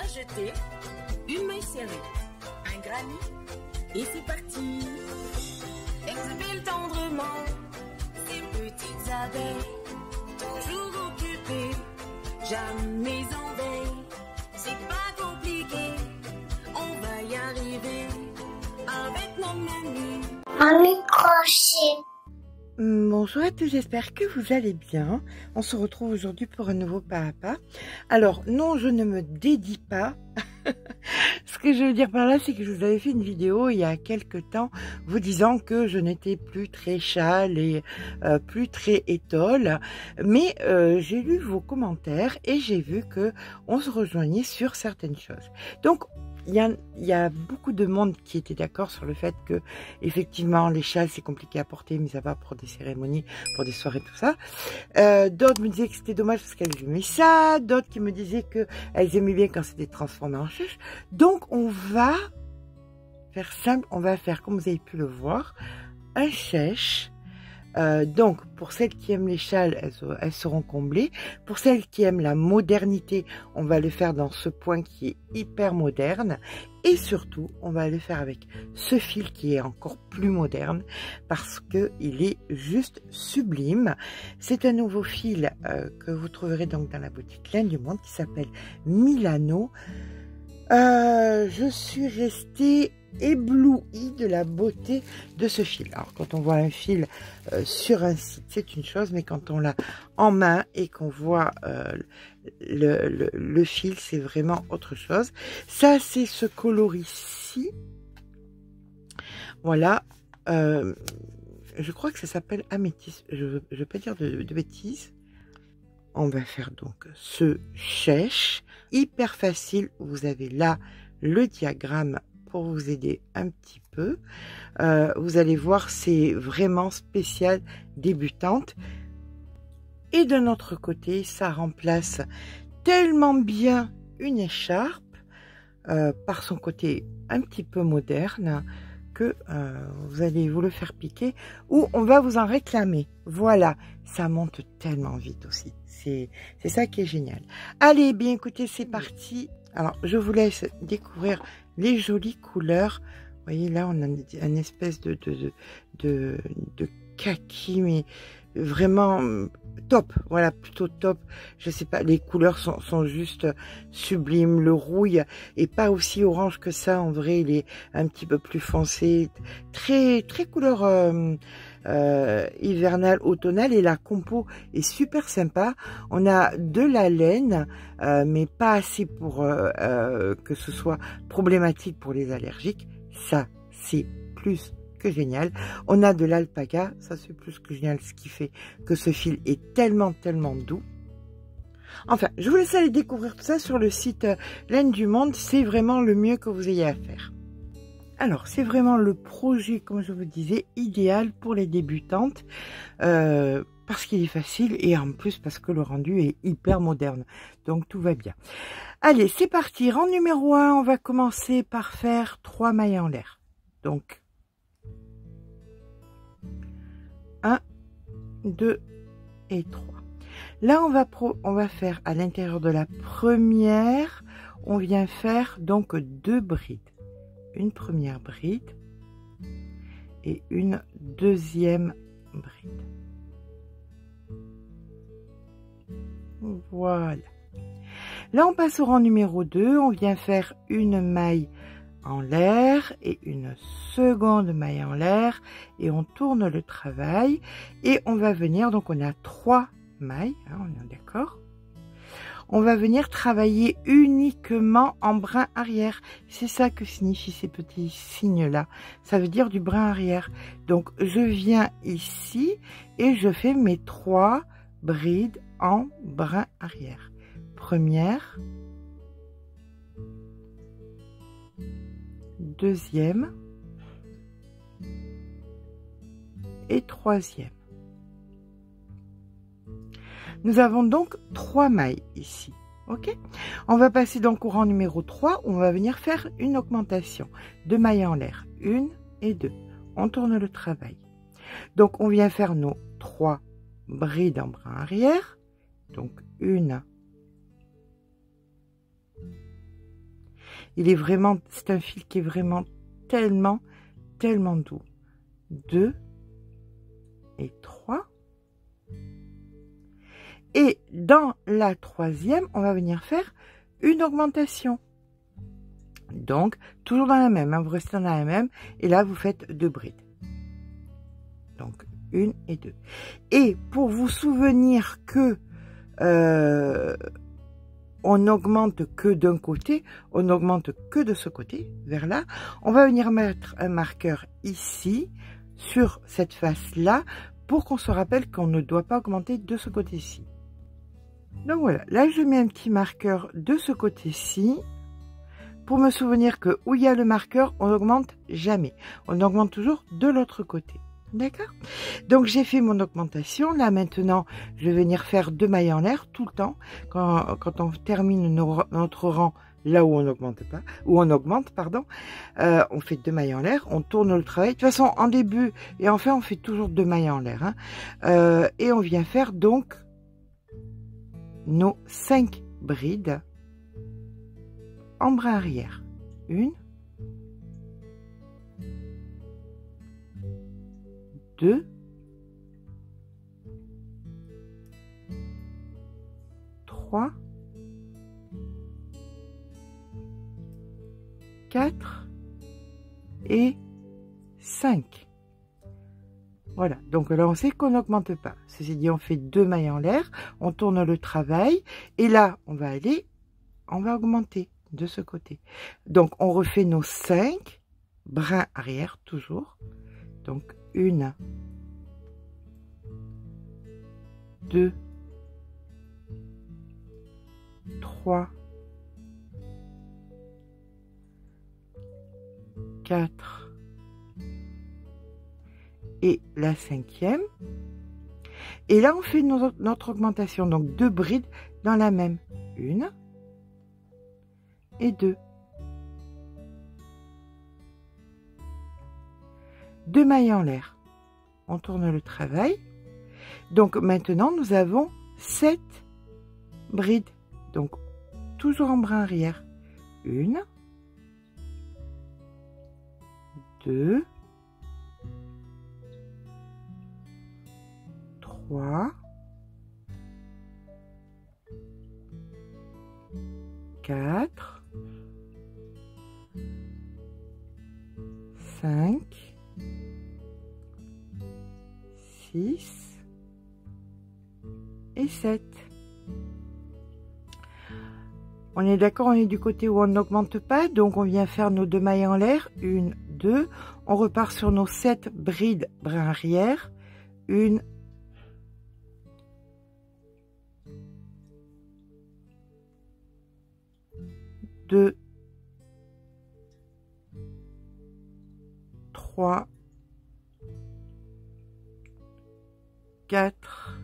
jeter, une main serrée, un granit, et c'est parti. Exhibile tendrement ces petites abeilles, toujours occupées, jamais en veille. C'est pas compliqué, on va y arriver avec mon menu. Un micro-chip. Bonjour à tous, j'espère que vous allez bien. On se retrouve aujourd'hui pour un nouveau pas à pas. Alors non, je ne me dédie pas. Ce que je veux dire par là, c'est que je vous avais fait une vidéo il y a quelques temps vous disant que je n'étais plus très châle et plus très étole. Mais j'ai lu vos commentaires et j'ai vu que on se rejoignait sur certaines choses. Donc il y a beaucoup de monde qui était d'accord sur le fait que effectivement les châles c'est compliqué à porter, mais ça va pour des cérémonies, pour des soirées, tout ça. D'autres me disaient que c'était dommage parce qu'elles aimaient ça, d'autres qui me disaient que elles aimaient bien quand c'était transformé en chèche. Donc on va faire simple, on va faire comme vous avez pu le voir, un chèche. Donc pour celles qui aiment les châles, elles seront comblées. Pour celles qui aiment la modernité, on va le faire dans ce point qui est hyper moderne. Et surtout, on va le faire avec ce fil qui est encore plus moderne parce que il est juste sublime. C'est un nouveau fil que vous trouverez donc dans la boutique Laine du Monde qui s'appelle Milano. Je suis restée éblouie de la beauté de ce fil. Alors quand on voit un fil sur un site, c'est une chose, mais quand on l'a en main et qu'on voit le fil, c'est vraiment autre chose. Ça, c'est ce coloris-ci. Voilà. Je crois que ça s'appelle améthyste. Je ne veux pas dire de bêtises. On va faire donc ce chèche. Hyper facile. Vous avez là le diagramme pour vous aider un petit peu. Vous allez voir, c'est vraiment spécial débutante. Et de notre côté, ça remplace tellement bien une écharpe par son côté un petit peu moderne que vous allez vous le faire piquer ou on va vous en réclamer. Voilà, ça monte tellement vite aussi. C'est ça qui est génial. Allez, bien écoutez, c'est parti. Alors, je vous laisse découvrir les jolies couleurs. Vous voyez, là, on a une espèce de kaki, mais vraiment top. Voilà, plutôt top. Je sais pas, les couleurs sont juste sublimes. Le rouille est pas aussi orange que ça. En vrai, il est un petit peu plus foncé. Très, très couleur hivernale, automnale. Et la compo est super sympa. On a de la laine, mais pas assez pour que ce soit problématique pour les allergiques. Ça, c'est plus que génial. On a de l'alpaga, ça c'est plus que génial, ce qui fait que ce fil est tellement doux. Enfin, je vous laisse aller découvrir tout ça sur le site Laine du Monde. C'est vraiment le mieux que vous ayez à faire. Alors, c'est vraiment le projet, comme je vous disais, idéal pour les débutantes, parce qu'il est facile et en plus parce que le rendu est hyper moderne. Donc, tout va bien. Allez, c'est parti. Rang numéro 1, on va commencer par faire 3 mailles en l'air. Donc, 1, 2 et 3. Là, on va faire à l'intérieur de la première, on vient faire donc 2 brides. Une première bride et une deuxième bride. Voilà. Là, on passe au rang numéro 2. On vient faire une maille en l'air et une seconde maille en l'air et on tourne le travail et on va venir, donc on a 3 mailles, hein, on est d'accord. On va venir travailler uniquement en brin arrière. C'est ça que signifient ces petits signes-là. Ça veut dire du brin arrière. Donc, je viens ici et je fais mes 3 brides en brin arrière. Première, deuxième et troisième. Nous avons donc 3 mailles ici. Ok, on va passer donc au rang numéro 3. On va venir faire une augmentation de mailles en l'air. 1 et 2. On tourne le travail. Donc, on vient faire nos 3 brides en brin arrière. Donc, 1, Il est vraiment, c'est un fil qui est vraiment tellement doux. 2 et 3. Et dans la troisième, on va venir faire une augmentation. Donc, toujours dans la même, hein, vous restez dans la même, et là, vous faites 2 brides. Donc, 1 et 2. Et pour vous souvenir que on n'augmente que d'un côté, on n'augmente que de ce côté, vers là, on va venir mettre un marqueur ici, sur cette face-là, pour qu'on se rappelle qu'on ne doit pas augmenter de ce côté-ci. Donc voilà, là je mets un petit marqueur de ce côté-ci, pour me souvenir que où il y a le marqueur, on n'augmente jamais. On augmente toujours de l'autre côté. D'accord? Donc j'ai fait mon augmentation. Là maintenant, je vais venir faire 2 mailles en l'air tout le temps. Quand on termine notre rang là où on n'augmente pas, où on augmente, pardon, on fait 2 mailles en l'air, on tourne le travail. De toute façon, en début et en fin, on fait toujours 2 mailles en l'air. Hein. Et on vient faire donc nos 5 brides en bras arrière. 1, 2, 3, 4 et 5. Voilà, donc là on sait qu'on n'augmente pas. Ceci dit, on fait 2 mailles en l'air, on tourne le travail et là on va augmenter de ce côté. Donc on refait nos 5 brins arrière toujours. Donc 1, 2, 3, 4 et la 5e. Et là on fait notre augmentation, donc 2 brides dans la même. 1 et 2. 2 mailles en l'air. On tourne le travail. Donc maintenant, nous avons 7 brides. Donc, toujours en bras arrière. 1, 2, 3, 4, 5, 6 et 7. On est d'accord, on est du côté où on n'augmente pas, donc on vient faire nos 2 mailles en l'air. 1, 2, on repart sur nos 7 brides bras arrière. 1, 2, 3, 4,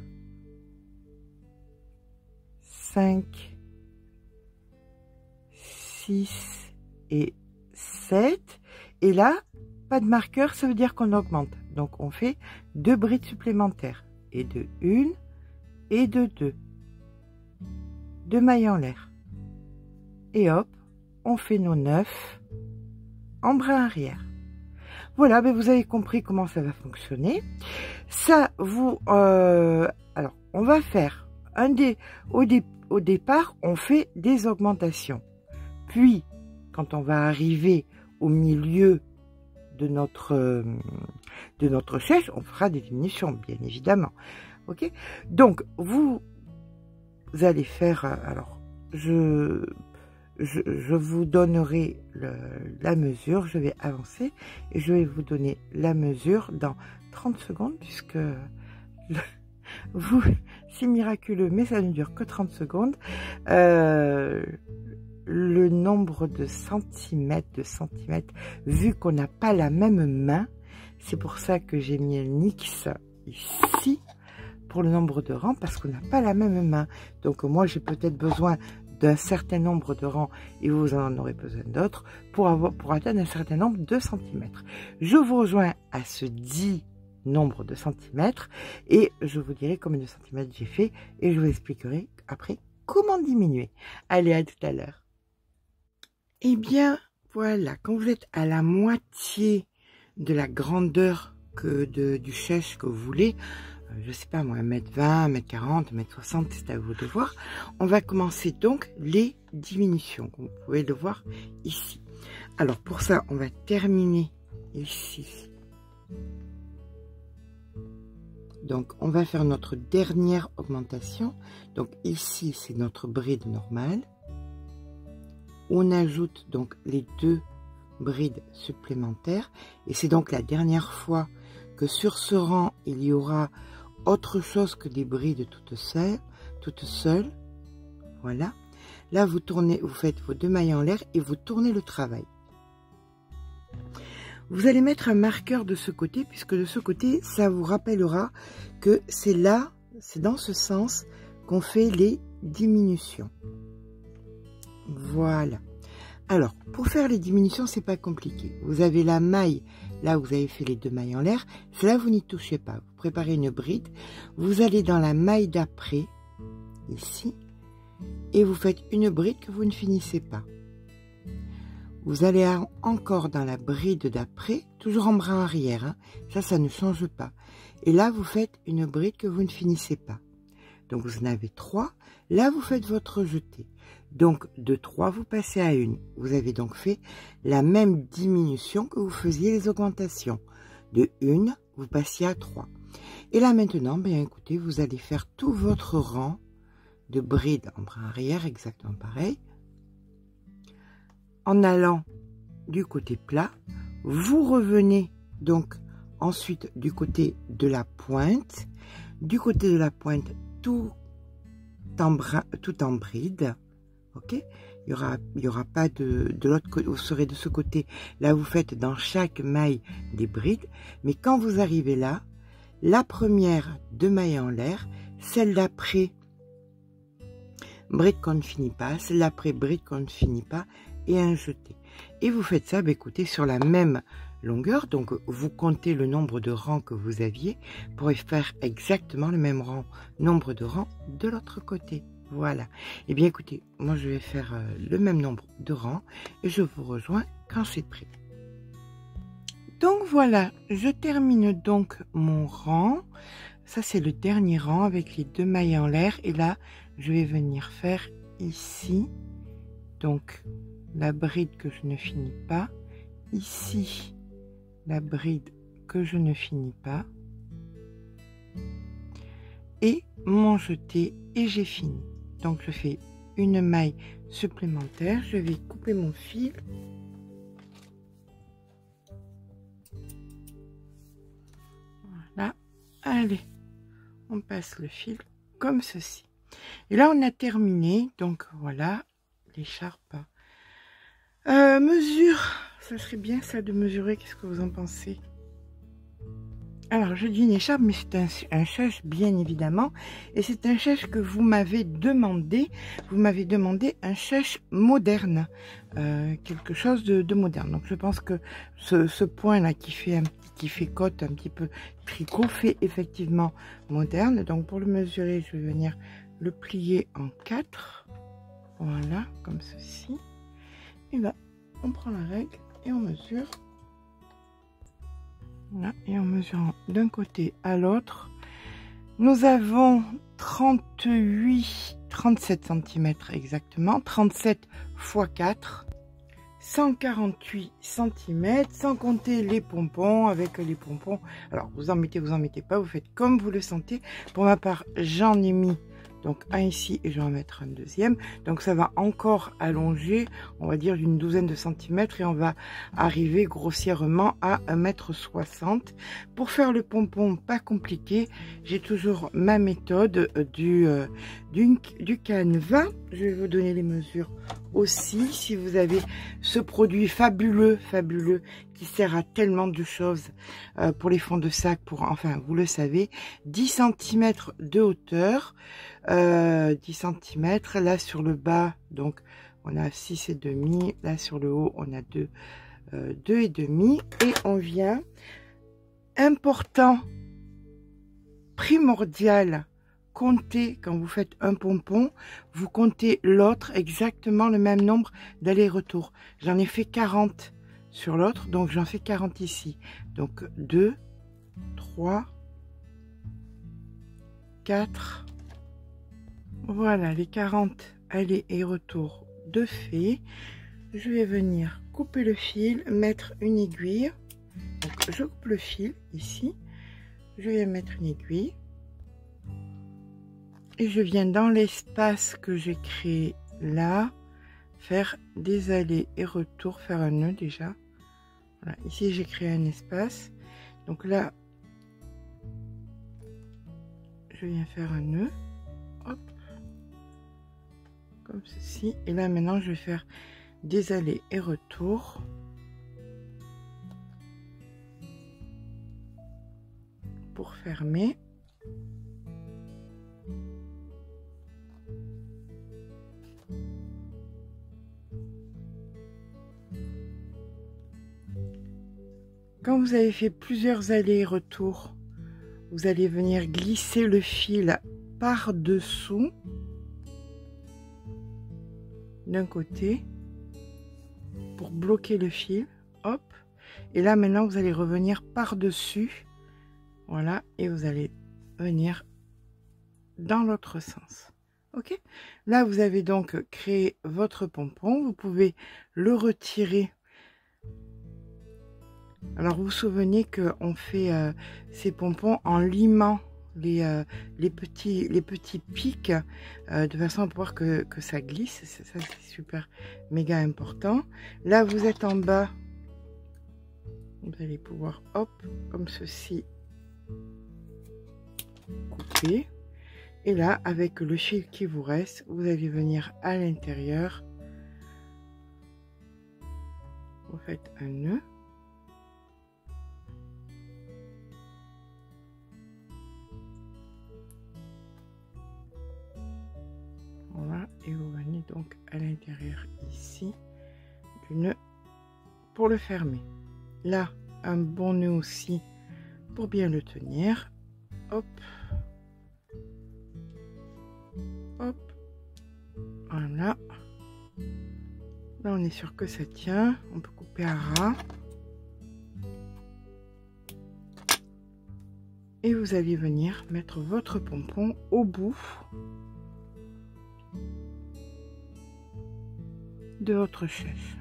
5, 6 et 7. Et là, pas de marqueur, ça veut dire qu'on augmente. Donc on fait 2 brides supplémentaires. Et de 1 et de 2. 2 mailles en l'air. Et hop, on fait nos 9 en bras arrière. Voilà, ben vous avez compris comment ça va fonctionner. Ça, alors, on va faire au départ, on fait des augmentations. Puis, quand on va arriver au milieu de notre chaise, on fera des diminutions, bien évidemment. Ok? Donc, vous allez faire, alors, je vous donnerai la mesure, je vais avancer et je vais vous donner la mesure dans 30 secondes puisque c'est miraculeux mais ça ne dure que 30 secondes. Le nombre de centimètres, vu qu'on n'a pas la même main, c'est pour ça que j'ai mis un X ici pour le nombre de rangs parce qu'on n'a pas la même main. Donc moi j'ai peut-être besoin d'un certain nombre de rangs et vous en aurez besoin d'autres pour atteindre un certain nombre de centimètres. Je vous rejoins à ce dit nombre de centimètres et je vous dirai combien de centimètres j'ai fait et je vous expliquerai après comment diminuer. Allez, à tout à l'heure. Eh bien, voilà, quand vous êtes à la moitié de la grandeur du chèche que vous voulez, je sais pas moi, 1m20, 1m40, 1m60, c'est à vous de voir. On va commencer donc les diminutions, comme vous pouvez le voir ici. Alors pour ça, on va terminer ici. Donc on va faire notre dernière augmentation. Donc ici, c'est notre bride normale. On ajoute donc les 2 brides supplémentaires. Et c'est donc la dernière fois que sur ce rang, il y aura autre chose que des brides toutes seules. Voilà. Là, vous tournez, vous faites vos 2 mailles en l'air et vous tournez le travail. Vous allez mettre un marqueur de ce côté, puisque de ce côté, ça vous rappellera que c'est là, c'est dans ce sens qu'on fait les diminutions. Voilà. Alors, pour faire les diminutions, c'est pas compliqué. Vous avez la maille, là où vous avez fait les 2 mailles en l'air. Cela, vous n'y touchez pas. Vous préparez une bride. Vous allez dans la maille d'après, ici, et vous faites une bride que vous ne finissez pas. Vous allez encore dans la bride d'après, toujours en bras arrière. Hein. Ça ne change pas. Et là, vous faites une bride que vous ne finissez pas. Donc, vous en avez 3. Là, vous faites votre jeté. Donc, de 3, vous passez à 1. Vous avez donc fait la même diminution que vous faisiez les augmentations. De 1, vous passiez à 3. Et là, maintenant, bien écoutez, vous allez faire tout votre rang de brides en bras arrière, exactement pareil. En allant du côté plat, vous revenez donc ensuite du côté de la pointe. Du côté de la pointe, tout en bride. Ok, il y aura pas de l'autre côté, vous serez de ce côté. Là, vous faites dans chaque maille des brides. Mais quand vous arrivez là, la première 2 mailles en l'air, celle d'après, bride qu'on ne finit pas, celle d'après, bride qu'on ne finit pas, et un jeté. Et vous faites ça, bah, écoutez, sur la même longueur. Donc, vous comptez le nombre de rangs que vous aviez pour faire exactement le même nombre de rangs de l'autre côté. Voilà. Et bien, écoutez, moi, je vais faire le même nombre de rangs et je vous rejoins quand c'est prêt. Donc, voilà, je termine donc mon rang. Ça, c'est le dernier rang avec les 2 mailles en l'air. Et là, je vais venir faire ici, donc, la bride que je ne finis pas. Ici, la bride que je ne finis pas. Et mon jeté, et j'ai fini. Donc, je fais une maille supplémentaire. Je vais couper mon fil. Voilà. Allez, on passe le fil comme ceci. Et là, on a terminé. Donc, voilà, l'écharpe. Mesure. Ça serait bien, ça, de mesurer. Qu'est-ce que vous en pensez? Alors, je dis une écharpe, mais c'est un chèche, bien évidemment. Et c'est un chèche que vous m'avez demandé. Vous m'avez demandé un chèche moderne. Quelque chose de moderne. Donc, je pense que ce point-là qui fait côte un petit peu tricot fait effectivement moderne. Donc, pour le mesurer, je vais venir le plier en 4. Voilà, comme ceci. Et là, on prend la règle et on mesure. Voilà, et en mesurant d'un côté à l'autre, nous avons 37 cm exactement, 37 x 4, 148 cm, sans compter les pompons. Avec les pompons, alors vous en mettez pas, vous faites comme vous le sentez. Pour ma part, j'en ai mis donc un ici et je vais en mettre un deuxième. Donc ça va encore allonger, on va dire d'une douzaine de centimètres, et on va arriver grossièrement à 1,60 m. Pour faire le pompon, pas compliqué, j'ai toujours ma méthode du canevas. Je vais vous donner les mesures aussi. Si vous avez ce produit fabuleux qui sert à tellement de choses pour les fonds de sac, enfin vous le savez, 10 cm de hauteur, 10 cm, là sur le bas donc on a 6,5, là sur le haut on a 2,5, et on vient, important, primordial comptez, quand vous faites un pompon, vous comptez l'autre exactement le même nombre d'allers-retours. J'en ai fait 40 sur l'autre, donc j'en fais 40 ici. Donc 2, 3, 4, voilà les 40 allers et retours de fait. Je vais venir couper le fil, mettre une aiguille. Donc je coupe le fil ici, je vais mettre une aiguille et je viens dans l'espace que j'ai créé là, faire des allers et retours, faire un nœud déjà. Voilà, ici j'ai créé un espace, donc là je viens faire un nœud, hop, comme ceci, et là maintenant je vais faire des allers et retours pour fermer. Quand vous avez fait plusieurs allers et retours, vous allez venir glisser le fil par-dessous d'un côté pour bloquer le fil, hop, et là maintenant vous allez revenir par-dessus, voilà, et vous allez venir dans l'autre sens. Ok, là vous avez donc créé votre pompon, vous pouvez le retirer. Alors vous vous souvenez qu'on fait ces pompons en limant les petits pics de façon à pouvoir que ça glisse. Ça c'est super méga important. Là vous êtes en bas, vous allez pouvoir hop comme ceci couper, et là avec le fil qui vous reste vous allez venir à l'intérieur, vous faites un nœud. Voilà, et vous venez donc à l'intérieur ici du nœud pour le fermer. Là, un bon nœud aussi pour bien le tenir. Hop, hop, voilà. Là, on est sûr que ça tient. On peut couper à ras. Et vous allez venir mettre votre pompon au bout de votre chaise.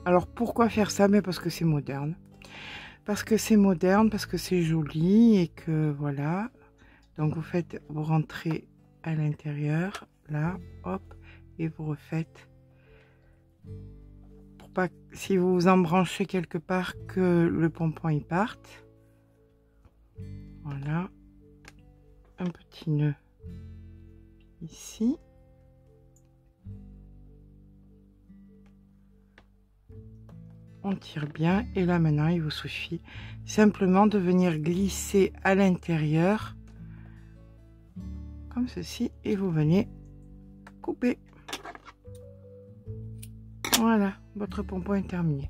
Alors pourquoi faire ça? Mais parce que c'est moderne. Parce que c'est moderne, parce que c'est joli et que voilà. Donc vous rentrez à l'intérieur, là, hop, et vous refaites. Pour pas, si vous vous embranchez quelque part, que le pompon y parte. Voilà. Un petit nœud ici. On tire bien et là maintenant il vous suffit simplement de venir glisser à l'intérieur comme ceci et vous venez couper. Voilà, votre pompon est terminé.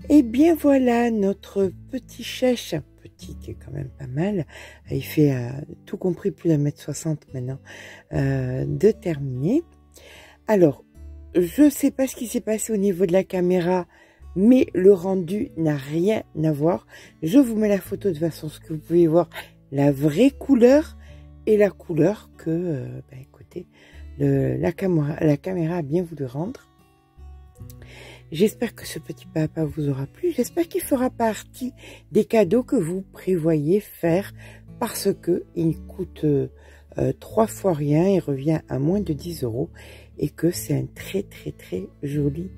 Et bien voilà notre petit chèche, petit qui est quand même pas mal, il fait tout compris plus d'1,60 m maintenant, de terminer. Alors je sais pas ce qui s'est passé au niveau de la caméra, mais le rendu n'a rien à voir. Je vous mets la photo de façon à ce que vous pouvez voir la vraie couleur et la couleur que, écoutez, la caméra a bien voulu rendre. J'espère que ce petit papa vous aura plu. J'espère qu'il fera partie des cadeaux que vous prévoyez faire parce que il coûte 3 fois rien et revient à moins de 10 € et que c'est un très joli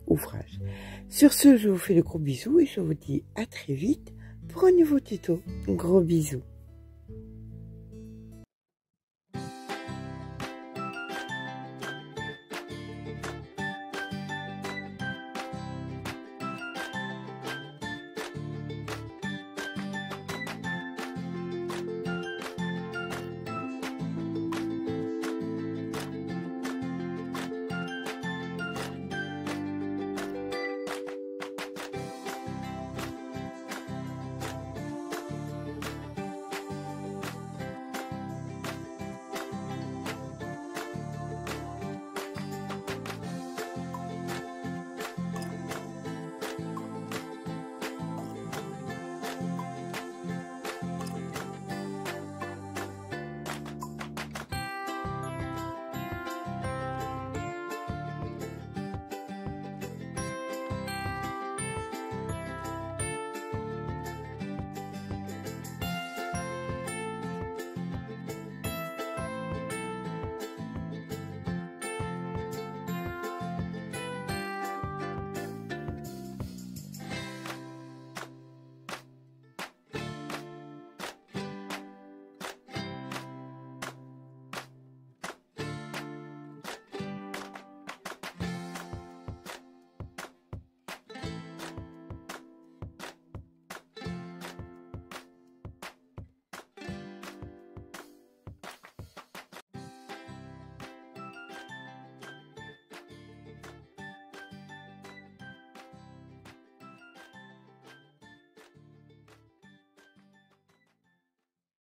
ouvrage. Sur ce, je vous fais de gros bisous et je vous dis à très vite pour un nouveau tuto. Gros bisous.